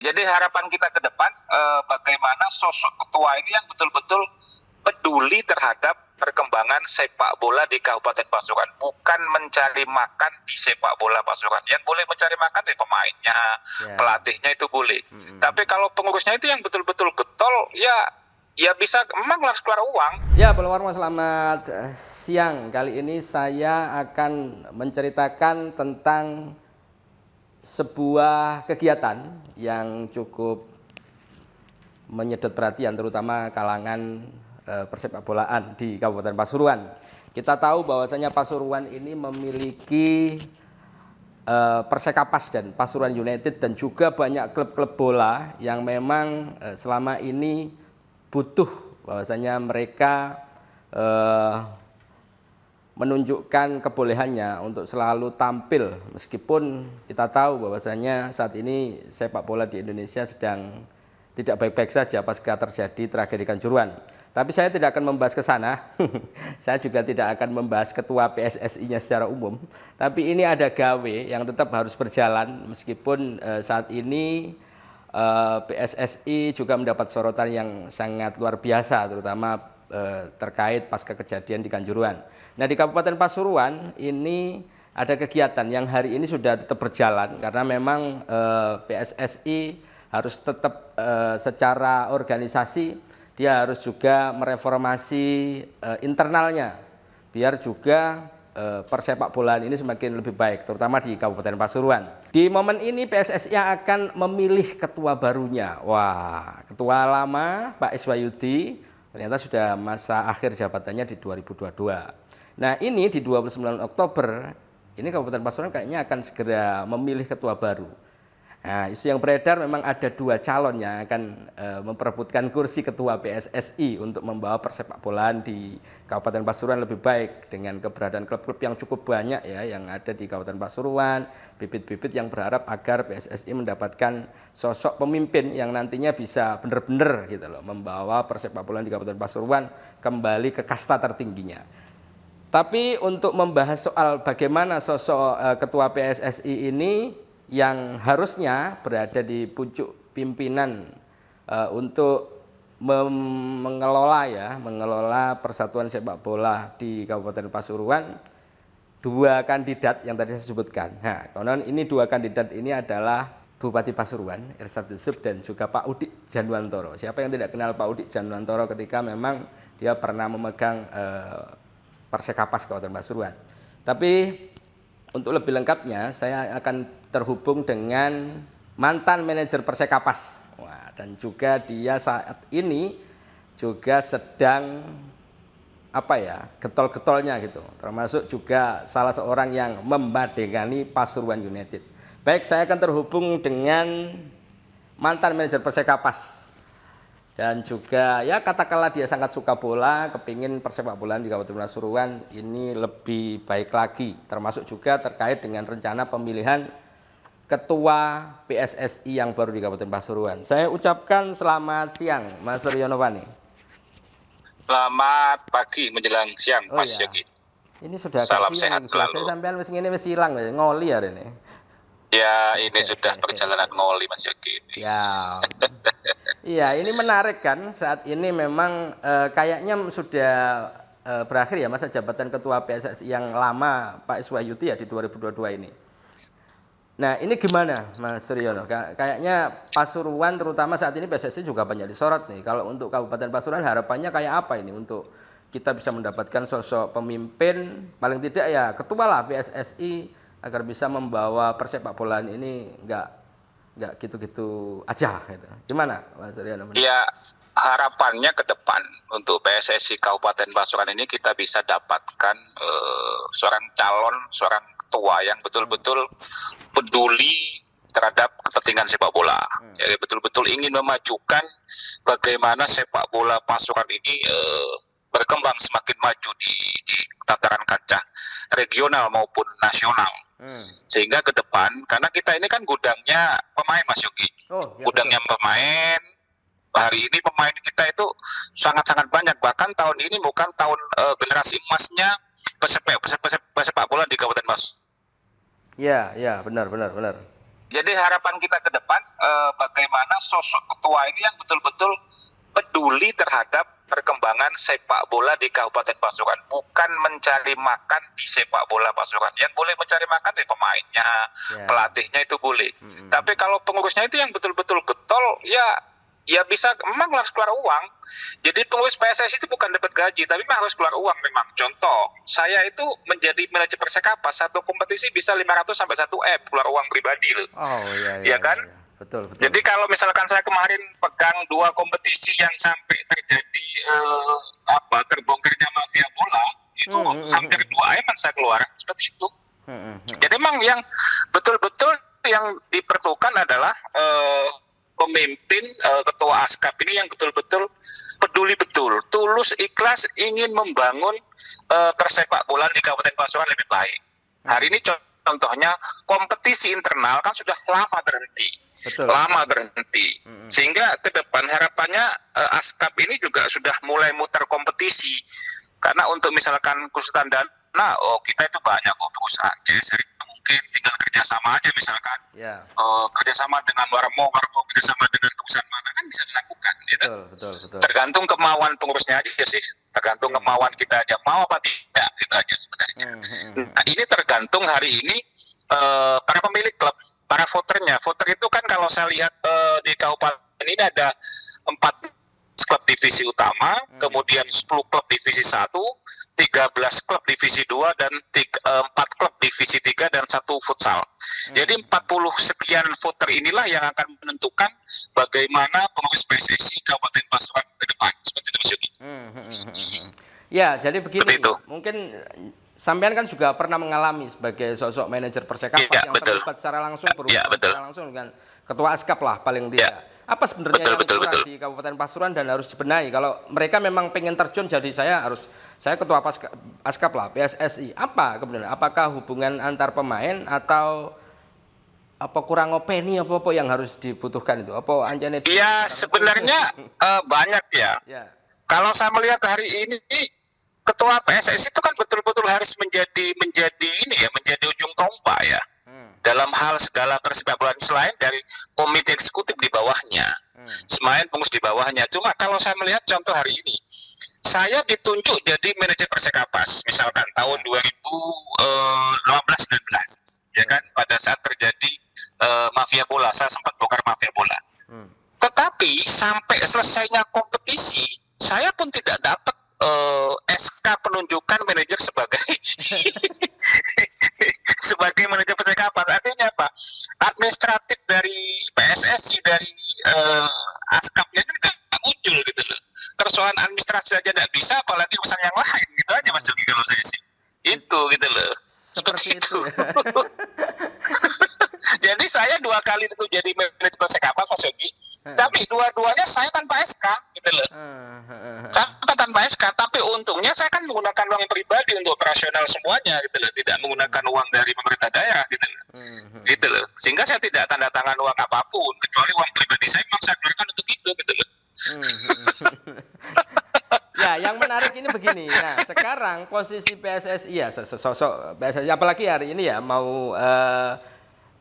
Jadi harapan kita ke depan bagaimana sosok ketua ini yang betul-betul peduli terhadap perkembangan sepak bola di Kabupaten Pasuruan, bukan mencari makan di sepak bola Pasuruan. Yang boleh mencari makan di pemainnya, pelatihnya itu boleh. Tapi kalau pengurusnya itu yang betul-betul getol, ya bisa memang harus keluar uang. Ya, Warmo, selamat siang. Kali ini saya akan menceritakan tentang sebuah kegiatan yang cukup menyedot perhatian terutama kalangan persepak bolaan di Kabupaten Pasuruan. Kita tahu bahwasanya Pasuruan ini memiliki Persekapas dan Pasuruan United dan juga banyak klub-klub bola yang memang selama ini butuh bahwasanya mereka menunjukkan kebolehannya untuk selalu tampil, meskipun kita tahu bahwasanya saat ini sepak bola di Indonesia sedang tidak baik-baik saja pasca terjadi tragedi Kanjuruhan. Tapi saya tidak akan membahas ke sana. Saya juga tidak akan membahas ketua PSSI-nya secara umum. Tapi ini ada gawe yang tetap harus berjalan meskipun saat ini PSSI juga mendapat sorotan yang sangat luar biasa, terutama terkait pasca kejadian di Kanjuruhan. Nah, di Kabupaten Pasuruan ini ada kegiatan yang hari ini sudah tetap berjalan karena memang PSSI harus tetap secara organisasi dia harus juga mereformasi internalnya biar juga persepak bolaan ini semakin lebih baik, terutama di Kabupaten Pasuruan. Di momen ini PSSI akan memilih ketua barunya. Wah, ketua lama Pak Iswayudi ternyata sudah masa akhir jabatannya di 2022. Nah, ini di 29 Oktober ini Kabupaten Pasuruan kayaknya akan segera memilih ketua baru. Nah, isu yang beredar memang ada dua calon yang akan memperebutkan kursi ketua PSSI untuk membawa persepak bolaan di Kabupaten Pasuruan lebih baik dengan keberadaan klub-klub yang cukup banyak ya yang ada di Kabupaten Pasuruan, bibit-bibit yang berharap agar PSSI mendapatkan sosok pemimpin yang nantinya bisa benar-benar gitu loh membawa persepak bolaan di Kabupaten Pasuruan kembali ke kasta tertingginya. Tapi untuk membahas soal bagaimana sosok ketua PSSI ini yang harusnya berada di pucuk pimpinan untuk mengelola persatuan sepak bola di Kabupaten Pasuruan, dua kandidat yang tadi saya sebutkan. Nah, konon ini dua kandidat ini adalah Bupati Pasuruan Irsad Yusuf dan juga Pak Udik Janwantoro. Siapa yang tidak kenal Pak Udik Janwantoro ketika memang dia pernah memegang Persekapas Kabupaten Pasuruan. Tapi untuk lebih lengkapnya saya akan terhubung dengan mantan manajer Persekapas. Wah, dan juga dia saat ini juga sedang getol-getolnya gitu. Termasuk juga salah seorang yang membadengani Pasuruan United. Baik, saya akan terhubung dengan mantan manajer Persekapas. Dan juga ya katakanlah dia sangat suka bola, kepingin persepak bolaan di Kabupaten Pasuruan ini lebih baik lagi. Termasuk juga terkait dengan rencana pemilihan ketua PSSI yang baru di Kabupaten Pasuruan. Saya ucapkan selamat siang, Mas Suryono Pani. Selamat pagi menjelang siang, Mas Yogi. Ini sudah salam siang, sehat selalu. Saya sampean wis ngene wis ilang ngoli hari ini. Ya, ini sudah perjalanan ngoli, Mas Yogi. Ya. Iya, ini menarik kan, saat ini memang kayaknya sudah berakhir ya masa jabatan ketua PSSI yang lama Pak Iswayudi ya di 2022 ini. Nah, ini gimana Mas Suryono? Kayaknya Pasuruan terutama saat ini PSSI juga banyak disorot nih. Kalau untuk Kabupaten Pasuruan harapannya kayak apa ini untuk kita bisa mendapatkan sosok pemimpin, paling tidak ya ketua lah PSSI agar bisa membawa persepak bolaan ini nggak gitu-gitu aja gitu. Gimana Mas Suryono? Ya, harapannya ke depan untuk PSSI Kabupaten Pasuruan ini kita bisa dapatkan seorang ketua yang betul-betul peduli terhadap kepentingan sepak bola. Jadi betul-betul ingin memajukan bagaimana sepak bola Pasuruan ini berkembang semakin maju di tataran kancah regional maupun nasional. Sehingga ke depan, karena kita ini kan gudangnya pemain Mas Yogi. Gudangnya pemain, hari ini pemain kita itu sangat-sangat banyak. Bahkan tahun ini bukan tahun generasi emasnya pesepak bola di Kabupaten Mas. Ya, benar. Jadi harapan kita ke depan bagaimana sosok ketua ini yang betul-betul peduli terhadap perkembangan sepak bola di Kabupaten Pasuruan, bukan mencari makan di sepak bola Pasuruan. Yang boleh mencari makan di pemainnya, pelatihnya itu boleh. Tapi kalau pengurusnya itu yang betul-betul getol, ya bisa memang harus keluar uang. Jadi pengurus PSSI itu bukan dapat gaji, tapi memang harus keluar uang memang. Contoh, saya itu menjadi manajer Persekapas, satu kompetisi bisa 500 sampai 1 M keluar uang pribadi loh. Oh iya kan? Iya. Betul. Jadi kalau misalkan saya kemarin pegang 2 kompetisi yang sampai terjadi terbongkarnya mafia bola, itu hampir 2 M saya keluar seperti itu. Jadi memang yang betul-betul yang diperlukan adalah pemimpin ketua ASKAP ini yang betul-betul peduli betul, tulus, ikhlas ingin membangun persepak bolaan di Kabupaten Pasuruan lebih baik. Hari ini contohnya kompetisi internal kan sudah lama terhenti. Sehingga ke depan harapannya ASKAP ini juga sudah mulai muter kompetisi. Karena untuk misalkan kesulitan dana, kita itu banyak perusahaan CSR mungkin tinggal kerjasama aja misalkan, kerjasama dengan Warmo kerjasama dengan perusahaan mana kan bisa dilakukan, gitu. Betul. Tergantung kemauan pengurusnya aja sih, tergantung kemauan kita aja mau apa tidak, itu aja sebenarnya. Nah ini tergantung hari ini para pemilik klub, para voternya. Voter itu kan kalau saya lihat di kabupaten ini ada 4 klub divisi utama, kemudian 10 klub divisi 1, 13 klub divisi 2, dan 4 klub divisi 3, dan 1 futsal. Jadi 40 sekian voter inilah yang akan menentukan bagaimana pengurus PSSI Kabupaten Pasuruan ke depan. Seperti itu, Mas Yogi. Ya, jadi begini, mungkin sampean kan juga pernah mengalami sebagai sosok manajer Persekapas yang terlibat secara langsung, berhubungan secara langsung dengan ketua ASKAP lah paling tidak. Apa sebenarnya yang kurang di Kabupaten Pasuruan dan harus dibenahi? Kalau mereka memang pengen terjun, jadi saya ketua ASKAP lah, PSSI. Apa kemudian? Apakah hubungan antar pemain atau apa kurang opini apa yang harus dibutuhkan itu? Apa anjane? Iya, sebenarnya banyak ya. Kalau saya melihat hari ini ketua PSSI itu kan betul-betul harus menjadi ujung tombak ya. Dalam hal segala persepak bolaan selain dari komite eksekutif di bawahnya, selain pengurus di bawahnya. Cuma kalau saya melihat contoh hari ini, saya ditunjuk jadi manajer Persekapas, misalkan tahun 2015-19, ya kan, pada saat terjadi mafia bola, saya sempat bongkar mafia bola. Tetapi sampai selesainya kompetisi, saya pun tidak dapat SK penunjukan manajer sebagai manajer Persekapas. Artinya apa? Administratif dari PSSI, dari ASKAP-nya itu tidak muncul gitu loh. Persoalan administrasi saja tidak bisa, apalagi urusan yang lain gitu aja Mas Yogi kalau saya sih. Itu gitu loh. Seperti itu. Jadi saya 2 kali itu jadi manajer Persekapas Mas Yogi, tapi dua-duanya saya tanpa SK gitu loh. Tanpa SK, tapi untungnya saya kan menggunakan uang pribadi untuk operasional semuanya gitu loh, tidak menggunakan uang dari pemerintah daerah gitu loh. Gitu loh. Sehingga saya tidak tanda tangan uang apapun kecuali uang pribadi saya memang saya keluarkan untuk itu gitu loh. Ya, yang menarik ini begini. Nah, sekarang posisi PSSI ya, sosok PSSI apalagi hari ini ya mau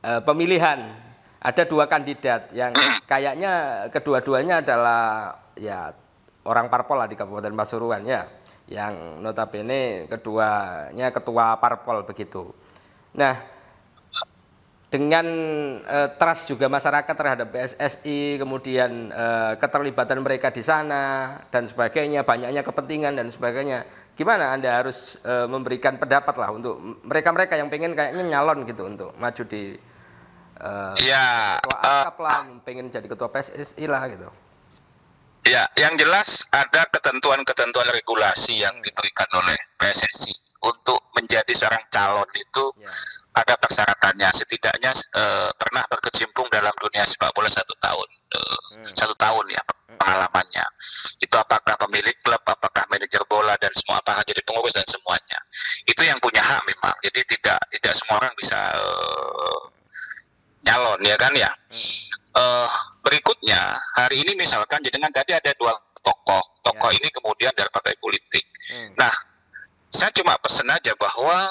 pemilihan, ada 2 kandidat yang kayaknya kedua-duanya adalah ya orang parpol lah di Kabupaten Pasuruan ya, yang notabene keduanya ketua parpol begitu. Nah, dengan trust juga masyarakat terhadap PSSI, kemudian keterlibatan mereka di sana dan sebagainya, banyaknya kepentingan dan sebagainya. Gimana Anda harus memberikan pendapat lah untuk mereka-mereka yang pengen kayaknya nyalon gitu untuk maju di ketua ASKAP lah, pengen jadi ketua PSSI lah gitu. Ya, yang jelas ada ketentuan-ketentuan regulasi yang diberikan oleh PSSI untuk menjadi seorang calon itu ada persyaratannya, setidaknya pernah berkecimpung dalam dunia sepak bola 1 tahun, 1 tahun ya pengalamannya. Itu apakah pemilik klub, apakah manajer bola dan semua, apakah jadi pengurus dan semuanya. Itu yang punya hak memang. Jadi tidak semua orang bisa nyalon ya kan ya. Berikutnya hari ini misalkan jadi kan tadi ada 2 tokoh ini kemudian dari partai politik. Nah, saya cuma pesen aja bahwa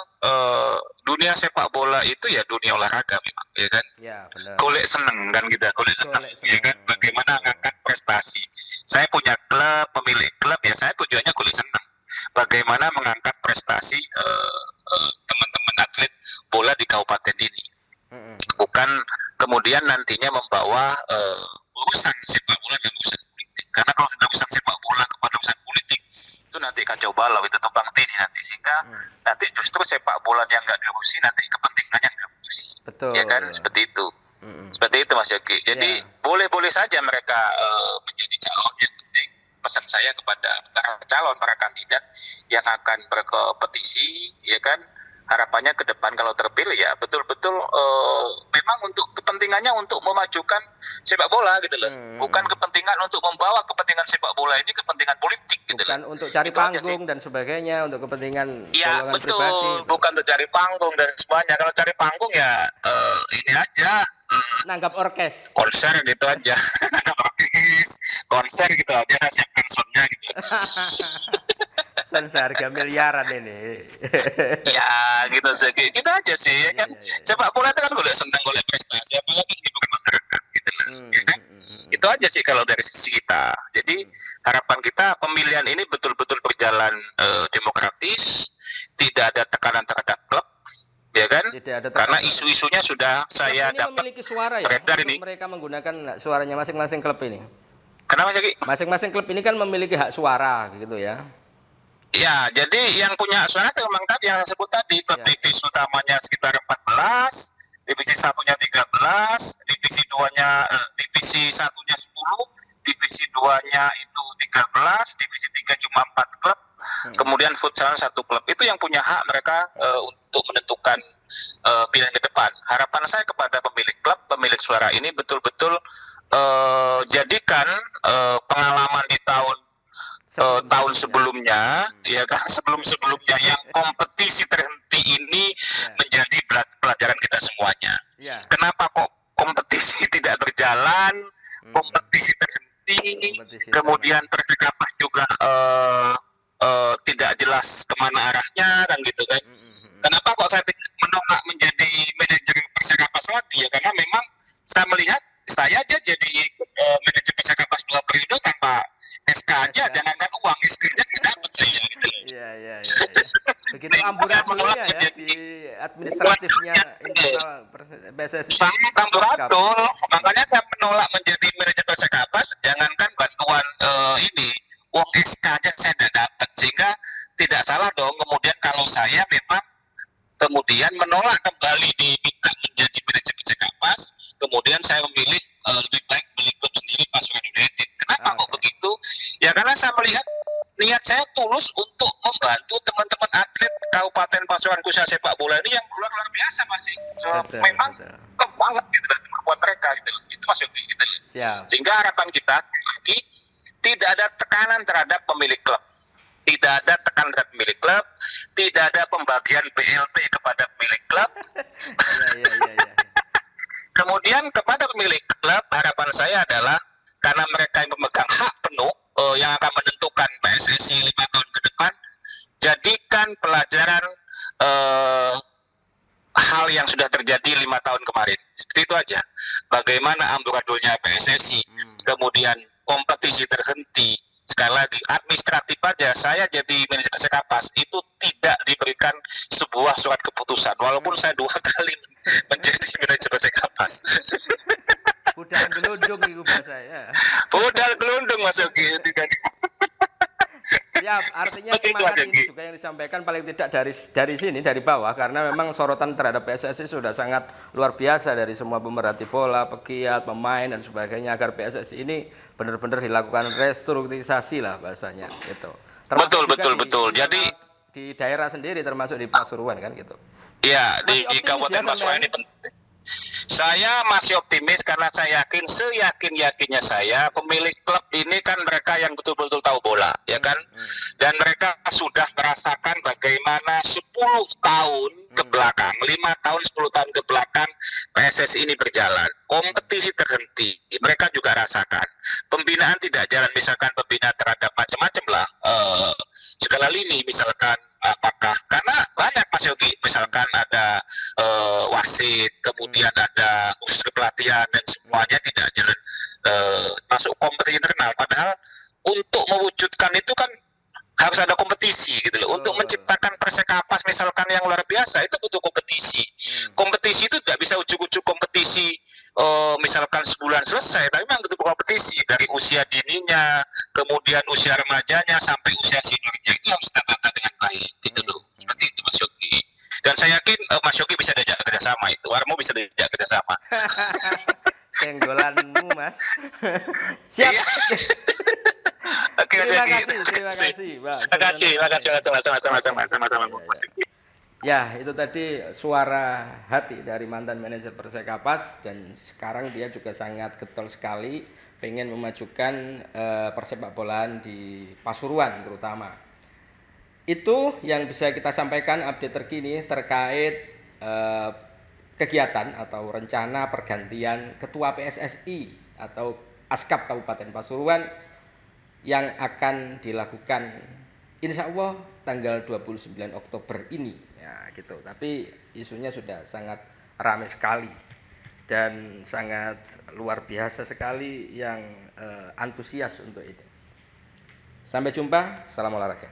dunia sepak bola itu ya dunia olahraga memang, ya kan? Ya, benar. Golek seneng kan kita, golek seneng, ya kan? Bagaimana ngangkat prestasi. Saya punya klub, pemilik klub ya saya tujuannya golek seneng. Bagaimana mengangkat prestasi teman-teman atlet bola di kabupaten ini. Bukan kemudian nantinya membawa urusan sepak bola dan urusan politik. Karena kalau sudah urusan sepak bola kepada urusan politik, itu nanti kacau balau, itu tumbang tindih nanti, sehingga nanti justru sepak bola yang nggak diurusi nanti kepentingannya yang diurusi. Betul. Ya kan, seperti itu. Seperti itu Mas Yogi. Jadi boleh-boleh saja mereka menjadi calon. Yang penting pesan saya kepada para calon, para kandidat yang akan berkompetisi, ya kan, harapannya ke depan kalau terpilih ya betul-betul memang untuk kepentingannya untuk memajukan sepak bola gitu loh. Bukan kepentingan untuk membawa kepentingan sepak bola ini kepentingan politik gitu bukan loh. untuk cari Itu aja sih. panggung dan sebagainya, untuk kepentingan Ya golongan betul, pribadi. bukan untuk cari panggung dan semuanya. Kalau cari panggung ya ini aja Nanggap orkes. konser gitu aja. Konser gitu aja, saya siapkan soundnya gitu. Sound seharga miliaran ini. Ya gitu sih, gitu aja sih ya kan. Iya. Sepak bola itu kan boleh senang, boleh prestasi, apalagi ini bukan masyarakat gitu loh, ya kan. Itu aja sih kalau dari sisi kita. Jadi harapan kita pemilihan ini betul-betul berjalan demokratis, tidak ada tekanan terhadap klub, ya kan. Tidak ada Karena tekanan. isu-isunya sudah saya Klub ini dapat memiliki suara ya beredar untuk ini. mereka menggunakan hak suaranya masing-masing klub ini. Kenapa sih? Masing-masing klub ini kan memiliki hak suara gitu ya. Ya, jadi yang punya suara itu memang tadi yang saya sebut tadi, klub divisi utamanya sekitar 14, divisi satunya 13, divisi 2-nya divisi 1-nya 10, divisi 2-nya itu 13, divisi 3 cuma 4 klub. Kemudian futsal 1 klub. Itu yang punya hak mereka untuk menentukan pilihan ke depan. Harapan saya kepada pemilik klub, pemilik suara ini betul-betul jadikan pengalaman di tahun sebelumnya, ya kan, sebelumnya yang kompetisi terhenti ini menjadi pelajaran kita semuanya. Kenapa kok kompetisi tidak berjalan, kompetisi terhenti, kemudian Persikapas juga tidak jelas kemana arahnya kan gitu kan. Kenapa kok saya menolak menjadi manajer Persikapas lagi ya, karena memang saya melihat saya aja jadi manajer Persikapas 2 periode tanpa SK aja, jangankan uang, SK-nya tidak dapat saya gitu. Iya. Begitu amburadulnya ya di administratifnya internal PSSI. Sangat amburadul, makanya saya menolak menjadi manajer Persikapas, jangankan bantuan ini, uang SK aja saya tidak dapat, sehingga tidak salah dong kemudian kalau saya memang kemudian menolak kembali diminta menjadi manajer Persikapas, kemudian saya memilih lebih baik beli klub sendiri Pasuruan United. Kenapa kok begitu? Ya karena saya melihat niat saya tulus untuk membantu teman-teman atlet Kabupaten Pasuruan khususnya sepak bola ini yang luar biasa masih memang top banget gitu dan kemampuan mereka gitu. Itu masuk gitu. Sehingga harapan kita lagi tidak ada tekanan terhadap pemilik klub. Tidak ada tekanan terhadap pemilik klub, tidak ada pembagian BLT kepada pemilik klub. Kemudian kepada pemilik klub, harapan saya adalah karena mereka yang memegang hak penuh yang akan menentukan PSSI 5 tahun ke depan, jadikan pelajaran hal yang sudah terjadi 5 tahun kemarin. Seperti itu aja. Bagaimana amburadulnya PSSI, kemudian kompetisi terhenti. Sekali lagi, administratif aja, saya jadi manajer Persikapas itu tidak diberikan sebuah surat keputusan, walaupun saya 2 kali menjadi manajer Persikapas. Budal gelundung itu bahasa ya. Budal gelundung Mas Yogi. Ya, artinya semangat ini juga yang disampaikan paling tidak dari sini, dari bawah, karena memang sorotan terhadap PSSI sudah sangat luar biasa dari semua pemerhati bola, pegiat, pemain dan sebagainya, agar PSSI ini benar-benar dilakukan restrukturisasi lah bahasanya gitu. Betul. Jadi di daerah sendiri termasuk di Pasuruan kan gitu. Iya, di Kabupaten Pasuruan ini penting. Saya masih optimis karena saya yakin, seyakin-yakinnya saya, pemilik klub ini kan mereka yang betul-betul tahu bola, ya kan? Dan mereka sudah merasakan bagaimana 10 tahun ke belakang, 5 tahun, 10 tahun ke belakang PSSI ini berjalan. Kompetisi terhenti, mereka juga rasakan. Pembinaan tidak jalan, misalkan pembinaan terhadap macam-macam lah, segala lini, misalkan apakah karena banyak Mas Yogi, misalkan ada wasit, kemudian ada khusus pelatihan dan semuanya tidak jalan masuk kompetisi internal. Padahal untuk mewujudkan itu kan harus ada kompetisi gitu loh. Untuk menciptakan Persekapas misalkan yang luar biasa itu butuh kompetisi. Kompetisi itu tidak bisa ujuk-ujuk kompetisi misalkan sebulan selesai, tapi memang butuh kompetisi dari usia dininya, kemudian usia remajanya sampai usia seniornya itu harus ditata dengan baik gitu loh. Seperti itu Mas Yogi. Dan saya yakin Mas Yogi bisa diajak kerjasama itu, Warmo bisa diajak kerjasama. Senggolanmu Mas. Siap. Iya. Oke, Terima kasih, Pak. Terima kasih, sama-sama. Ya, itu tadi suara hati dari mantan manajer Persekapas, dan sekarang dia juga sangat getol sekali pengen memajukan persepak bolaan di Pasuruan terutama. Itu yang bisa kita sampaikan update terkini terkait kegiatan atau rencana pergantian Ketua PSSI atau Askap Kabupaten Pasuruan yang akan dilakukan insya Allah tanggal 29 Oktober ini ya gitu. Tapi isunya sudah sangat ramai sekali dan sangat luar biasa sekali yang antusias untuk itu. Sampai jumpa, salam olahraga.